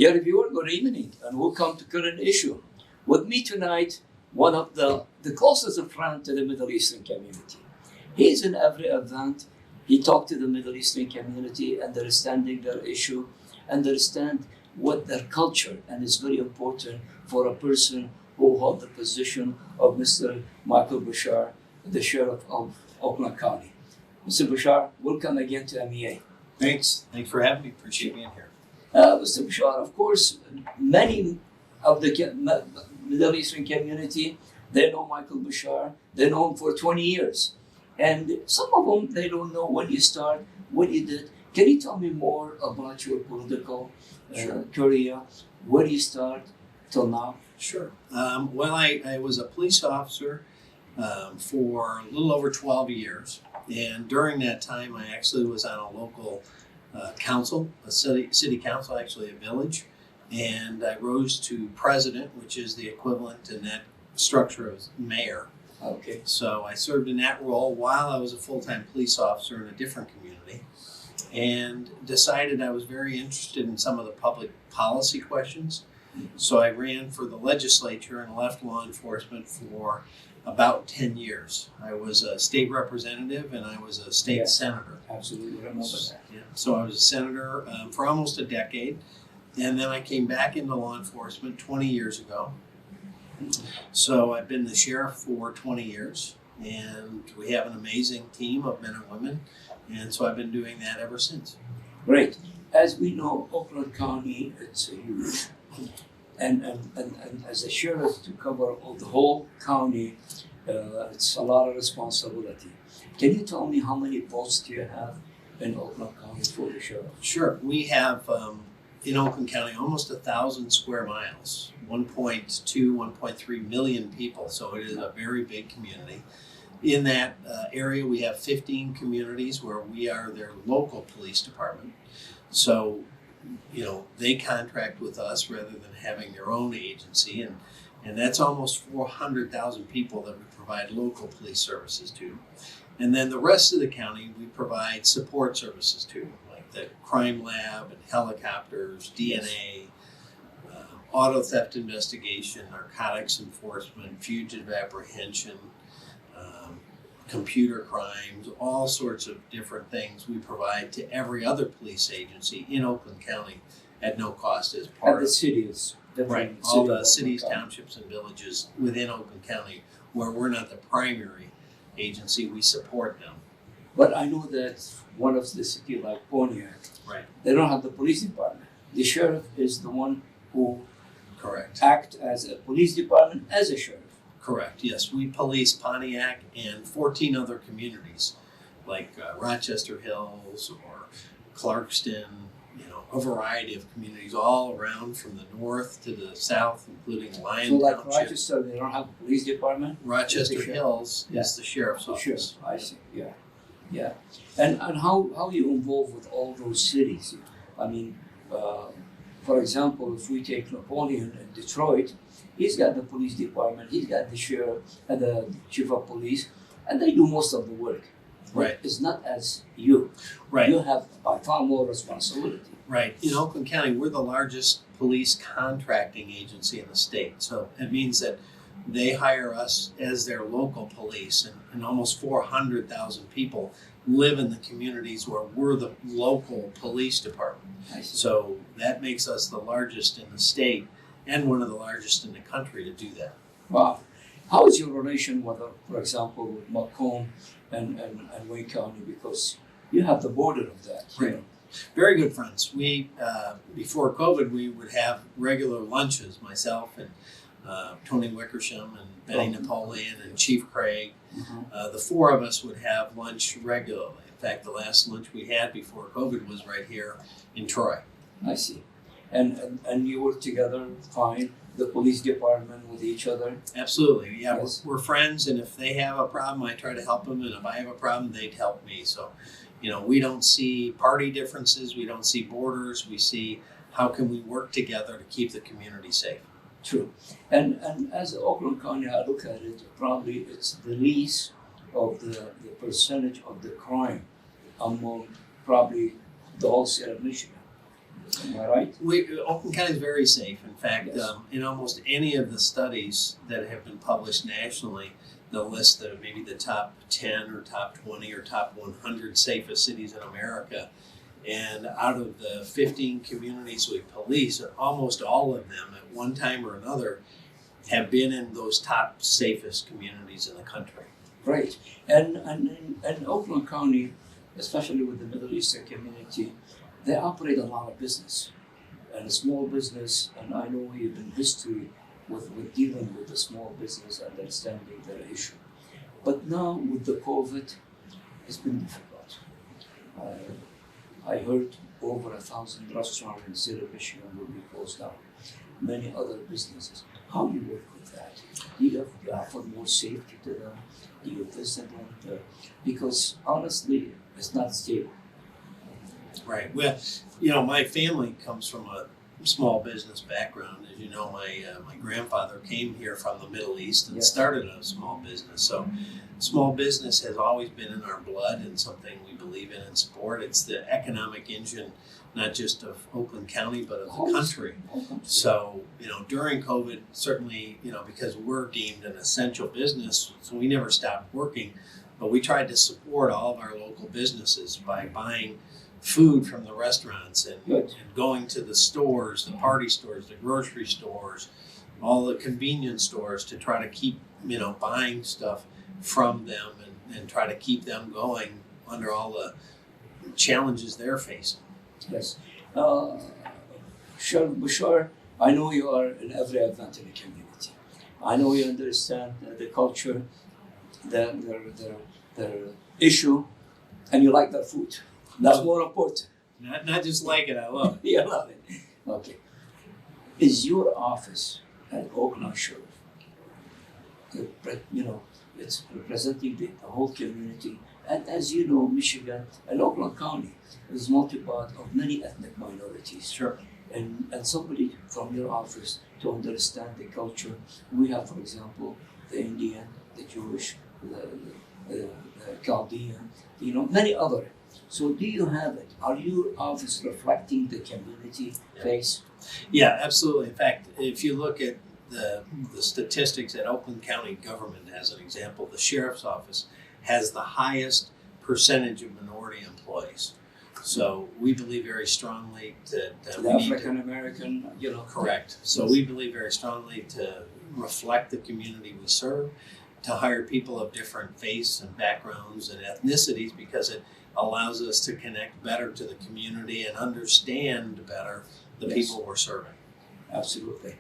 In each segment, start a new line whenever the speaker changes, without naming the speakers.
Yeah, reviewer, good evening, and welcome to Current Issue. With me tonight, one of the closest friend to the Middle Eastern community. He's in every event. He talked to the Middle Eastern community, understanding their issue, understand what their culture, and it's very important for a person who holds the position of Mr. Michael Bouchard, the Sheriff of Oakland County. Mr. Bouchard, welcome again to MEA.
Thanks for having me. Appreciate being here.
Mr. Bouchard, of course, many of the Middle Eastern community, they know Michael Bouchard. They know him for 20 years. And some of them, they don't know when you start, what you did. Can you tell me more about your political career, where you start till now?
Sure. Well, I was a police officer for a little over 12 years. And during that time, I actually was on a local council, a city council, actually a village. And I rose to president, which is the equivalent in that structure of mayor.
Okay.
So I served in that role while I was a full-time police officer in a different community, and decided I was very interested in some of the public policy questions. So I ran for the legislature and left law enforcement for about 10 years. I was a state representative and I was a state senator.
Absolutely, I remember that.
Yeah. So I was a senator for almost a decade, and then I came back into law enforcement 20 years ago. So I've been the sheriff for 20 years, and we have an amazing team of men and women, and so I've been doing that ever since.
Great. As we know, Oakland County, it's huge. And as a sheriff to cover all the whole county, it's a lot of responsibility. Can you tell me how many posts do you have in Oakland County for the sheriff?
Sure. We have in Oakland County almost 1,000 square miles, 1.2, 1.3 million people. So it is a very big community. In that area, we have 15 communities where we are their local police department. So, they contract with us rather than having their own agency. And that's almost 400,000 people that we provide local police services to. And then the rest of the county, we provide support services to, like the crime lab and helicopters, DNA, auto theft investigation, narcotics enforcement, fugitive apprehension, computer crimes, all sorts of different things we provide to every other police agency in Oakland County at no cost as part
of the cities.
Right, all the cities, townships, and villages within Oakland County where we're not the primary agency, we support them.
But I know that one of the city like Pontiac,
right,
they don't have the police department. The sheriff is the one who
act
as a police department as a sheriff.
Correct, yes. We police Pontiac and 14 other communities like Rochester Hills or Clarkston, a variety of communities all around from the north to the south, including Lyon
So like
Township.
Rochester, they don't have a police department?
Rochester Hills is the sheriff's office.
I see, yeah. And how you involved with all those cities? I mean, for example, if we take Napoleon in Detroit, he's got the police department, he's got the sheriff and the chief of police, and they do most of the work.
Right.
It's not as you.
Right.
You have by far more responsibility.
Right. In Oakland County, we're the largest police contracting agency in the state. So it means that they hire us as their local police, and almost 400,000 people live in the communities where we're the local police department. So that makes us the largest in the state and one of the largest in the country to do that.
Wow. How is your relation with, for example, with Macomb and Wayne County? Because you have the border of that.
Right. Very good friends. We, before COVID, we would have regular lunches, myself and Tony Wickersham and Benny Napoleon and Chief Craig. The four of us would have lunch regularly. In fact, the last lunch we had before COVID was right here in Troy.
I see. And you work together fine, the police department with each other?
Absolutely, yeah.
Yes.
We're friends, and if they have a problem, I try to help them, and if I have a problem, they'd help me. So, we don't see party differences, we don't see borders, we see how can we work together to keep the community safe.
True. And as Oakland County, I look at it, probably it's the least of the percentage of the crime among probably the whole state of Michigan. Am I right?
Oakland County is very safe. In fact,
Yes.
in almost any of the studies that have been published nationally, they'll list maybe the top 10 or top 20 or top 100 safest cities in America. And out of the 15 communities we police, almost all of them at one time or another have been in those top safest communities in the country.
Right. And in Oakland County, especially with the Middle Eastern community, they operate a lot of business and small business. And I know even history with dealing with the small business, understanding their issue. But now with the COVID, it's been difficult. I heard over 1,000 restaurants in City of Michigan will be closed down. Many other businesses. How do you work with that? Do you offer more safety to them? Do you visit them? Because honestly, it's not stable.
Right. Well, my family comes from a small business background. As you know, my grandfather came here from the Middle East and
Yes.
started a small business. So small business has always been in our blood and something we believe in and support. It's the economic engine, not just of Oakland County, but of the country. So, during COVID, certainly, because we're deemed an essential business, so we never stopped working, but we tried to support all of our local businesses by buying food from the restaurants and going to the stores, the party stores, the grocery stores, all the convenience stores to try to keep, buying stuff from them and try to keep them going under all the challenges they're facing.
Yes. Sheriff Bouchard, I know you are in every event in the community. I know you understand the culture, their issue, and you like their food. That's more important.
Not just like it, I love it.
You love it. Okay. Is your office at Oakland Sheriff, it's representing the whole community? And as you know, Michigan and Oakland County is multi-part of many ethnic minorities.
Sure.
And somebody from your office to understand the culture. We have, for example, the Indian, the Jewish, the Chaldean, many other. So do you have it? Are your office reflecting the community face?
Yeah, absolutely. In fact, if you look at the statistics at Oakland County government as an example, the sheriff's office has the highest percentage of minority employees. So we believe very strongly that
the African American,
Correct. So we believe very strongly to reflect the community we serve, to hire people of different faiths and backgrounds and ethnicities, because it allows us to connect better to the community and understand better the people we're serving.
Absolutely.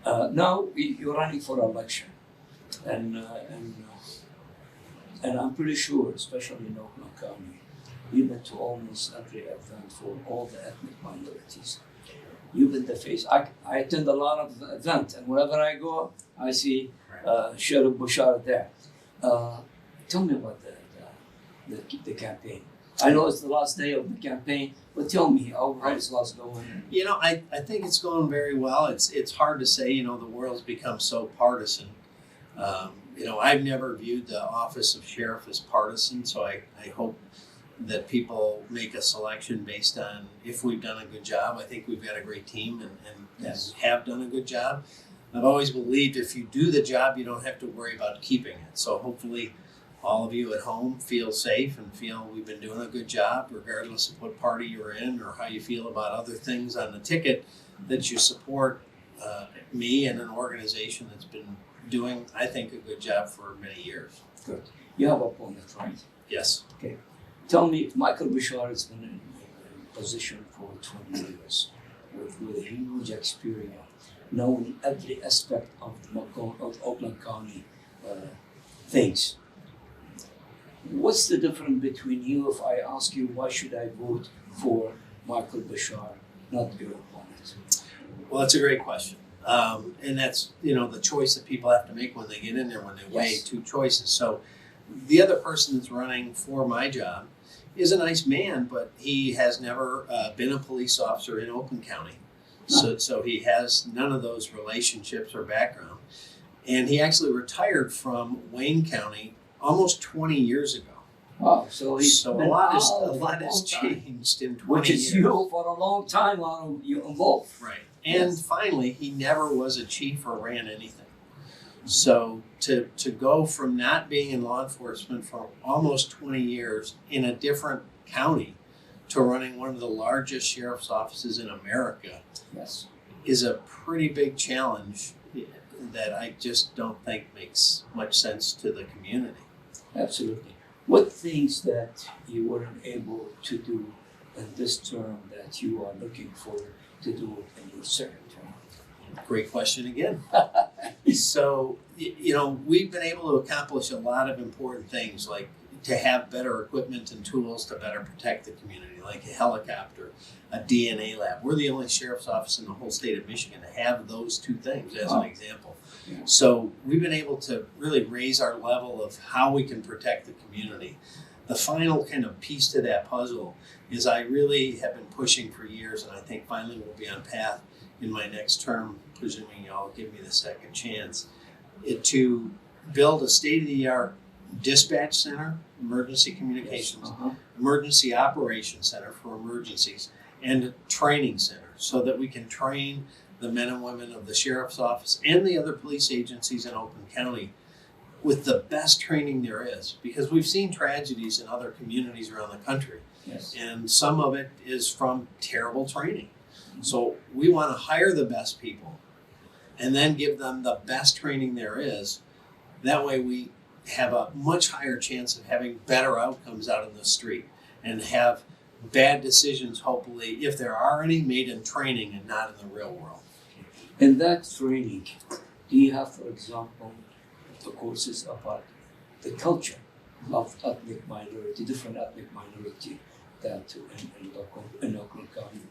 Now you're running for election, and I'm pretty sure, especially in Oakland County, you've been to almost every event for all the ethnic minorities. You've been the face. I attend a lot of events, and wherever I go, I see Sheriff Bouchard there. Tell me about the campaign. I know it's the last day of the campaign, but tell me how is lots going?
I think it's going very well. It's hard to say. The world's become so partisan. I've never viewed the office of sheriff as partisan, so I hope that people make a selection based on if we've done a good job. I think we've got a great team and have done a good job. I've always believed if you do the job, you don't have to worry about keeping it. So hopefully all of you at home feel safe and feel we've been doing a good job, regardless of what party you're in or how you feel about other things on the ticket, that you support me and an organization that's been doing, I think, a good job for many years.
Good. You have a opponent, right?
Yes.
Okay. Tell me, Michael Bouchard has been in position for 20 years with a huge experience, knowing every aspect of Oakland County things. What's the difference between you if I ask you why should I vote for Michael Bouchard, not your opponent?
Well, that's a great question. And that's, the choice that people have to make when they get in there, when they weigh two choices. So the other person that's running for my job is a nice man, but he has never been a police officer in Oakland County. So he has none of those relationships or background. And he actually retired from Wayne County almost 20 years ago.
Wow, so he's
So
been
a lot
out for a
has
long time,
changed in 20
which is
years.
you for a long time you involved.
Right. And
Yes.
finally, he never was a chief or ran anything. So to go from not being in law enforcement for almost 20 years in a different county to running one of the largest sheriff's offices in America
Yes.
is a pretty big challenge that I just don't think makes much sense to the community.
Absolutely. What things that you weren't able to do in this term that you are looking forward to do in your second term?
Great question again. So, we've been able to accomplish a lot of important things, like to have better equipment and tools to better protect the community, like a helicopter, a DNA lab. We're the only sheriff's office in the whole state of Michigan to have those two things as an example.
Yeah.
So we've been able to really raise our level of how we can protect the community. The final kind of piece to that puzzle is I really have been pushing for years, and I think finally we'll be on path in my next term, presuming y'all give me the second chance, to build a state-of-the-art dispatch center, emergency communications, emergency operations center for emergencies, and a training center so that we can train the men and women of the sheriff's office and the other police agencies in Oakland County with the best training there is. Because we've seen tragedies in other communities around the country,
Yes.
and some of it is from terrible training. So we want to hire the best people and then give them the best training there is. That way we have a much higher chance of having better outcomes out in the street and have bad decisions, hopefully, if there are any, made in training and not in the real world.
In that training, do you have, for example, the courses about the culture of ethnic minority, different ethnic minority that in Oakland County?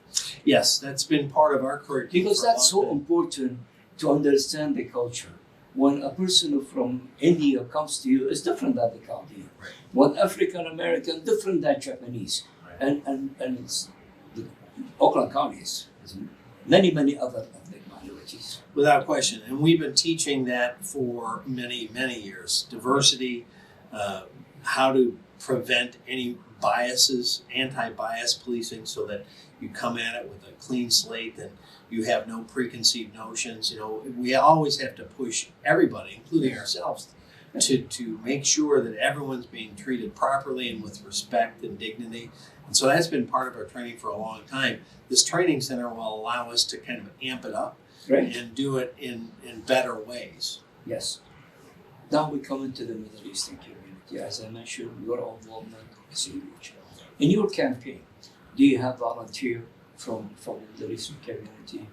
Yes, that's been part of our curriculum.
Because
for a
that's
long
so
time.
important to understand the culture. When a person from India comes to you, it's different than the county.
Right.
One African American, different than Japanese.
Right.
And it's the Oakland County is many other ethnic minorities.
Without question. And we've been teaching that for many, many years. Diversity, how to prevent any biases, anti-bias policing, so that you come at it with a clean slate and you have no preconceived notions. We always have to push everybody, including ourselves, to make sure that everyone's being treated properly and with respect and dignity. And so that's been part of our training for a long time. This training center will allow us to kind of amp it up
Right?
and do it in better ways.
Yes. Now we come into the Middle Eastern community. As I mentioned, your involvement is huge. In your campaign, do you have volunteer from the Middle Eastern community?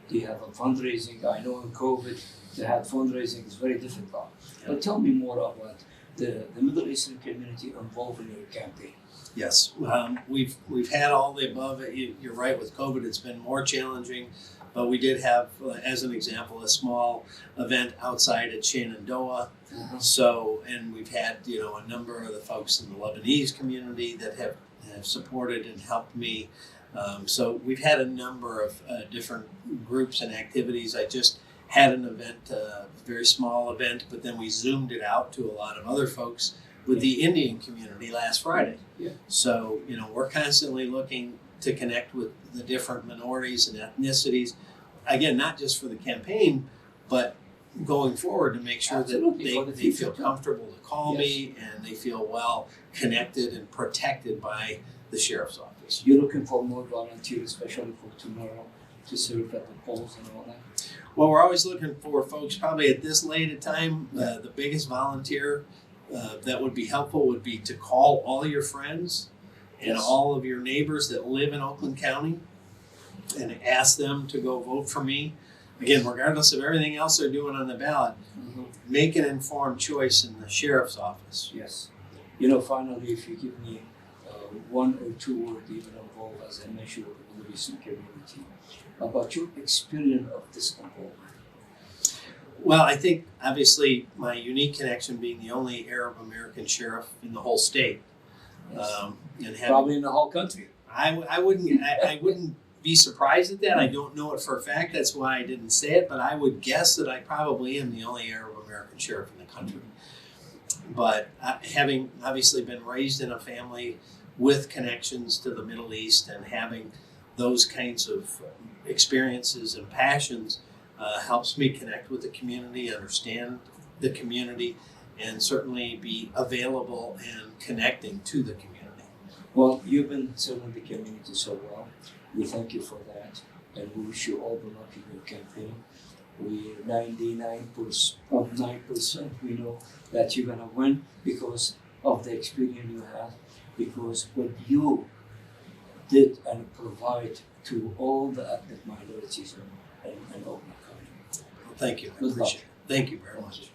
Do you have a fundraising? I know in COVID, to have fundraising is very difficult. But tell me more about the Middle Eastern community involved in your campaign.
Yes, we've had all the above. You're right, with COVID, it's been more challenging. But we did have, as an example, a small event outside at Shenandoah. So, and we've had, a number of the folks in the Lebanese community that have supported and helped me. So we've had a number of different groups and activities. I just had an event, a very small event, but then we zoomed it out to a lot of other folks with the Indian community last Friday.
Yeah.
So, we're constantly looking to connect with the different minorities and ethnicities. Again, not just for the campaign, but going forward to make sure
Absolutely, for the
that they feel
future.
comfortable to call me and they feel well connected and protected by the sheriff's office.
You're looking for more volunteers, especially for tomorrow, to serve at the polls and all that?
Well, we're always looking for folks, probably at this late a time. The biggest volunteer that would be helpful would be to call all your friends and
Yes.
all of your neighbors that live in Oakland County and ask them to go vote for me. Again, regardless of everything else they're doing on the ballot, make an informed choice in the sheriff's office.
Yes. Finally, if you give me one or two words even involved, as I mentioned, with the Middle Eastern community, about your experience of this involvement.
Well, I think obviously my unique connection being the only Arab American sheriff in the whole state, and having,
Probably in the whole country.
I wouldn't be surprised at that. I don't know it for a fact. That's why I didn't say it. But I would guess that I probably am the only Arab American sheriff in the country. But having obviously been raised in a family with connections to the Middle East and having those kinds of experiences and passions helps me connect with the community, understand the community, and certainly be available and connecting to the community.
Well, you've been serving the community so well. We thank you for that, and we wish you all the luck in your campaign. We're 99.9% we know that you're gonna win because of the experience you have, because what you did and provide to all the ethnic minorities in Oakland County.
Well, thank you. I
Good
appreciate
luck.
it. Thank you very much.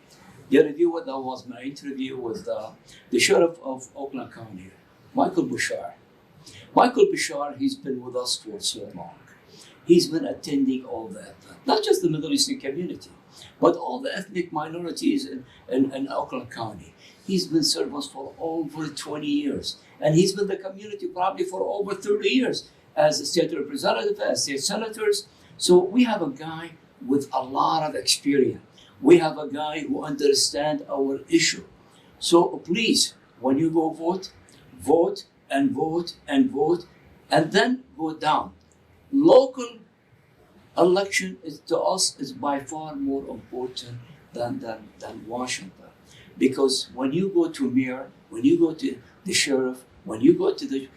The review that was my interview with the sheriff of Oakland County, Michael Bouchard. Michael Bouchard, he's been with us for so long. He's been attending all that, not just the Middle Eastern community, but all the ethnic minorities in Oakland County. He's been serving us for over 20 years. And he's been the community probably for over 30 years as a state representative, as state senators. So we have a guy with a lot of experience. We have a guy who understands our issue. So please, when you go vote, vote and vote and vote, and then go down. Local election to us is by far more important than Washington. Because when you go to mayor, when you go to the sheriff, when you go to the,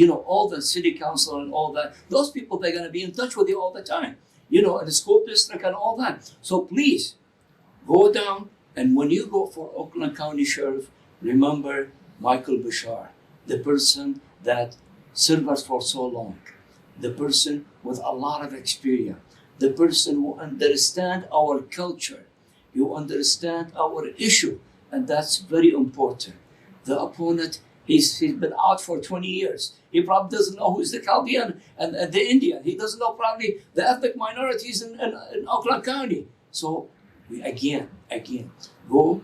all the city council and all that, those people, they're gonna be in touch with you all the time. In the school district and all that. So please, go down, and when you go for Oakland County Sheriff, remember Michael Bouchard, the person that served us for so long, the person with a lot of experience, the person who understands our culture, who understands our issue, and that's very important. The opponent, he's been out for 20 years. He probably doesn't know who's the Chaldean and the Indian. He doesn't know probably the ethnic minorities in Oakland County. So we again, go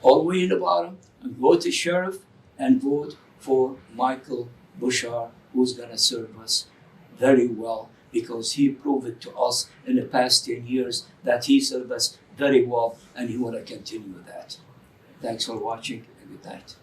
all the way in the bottom and go to sheriff and vote for Michael Bouchard, who's gonna serve us very well because he proved it to us in the past 10 years that he served us very well and he wanna continue with that. Thanks for watching and good night.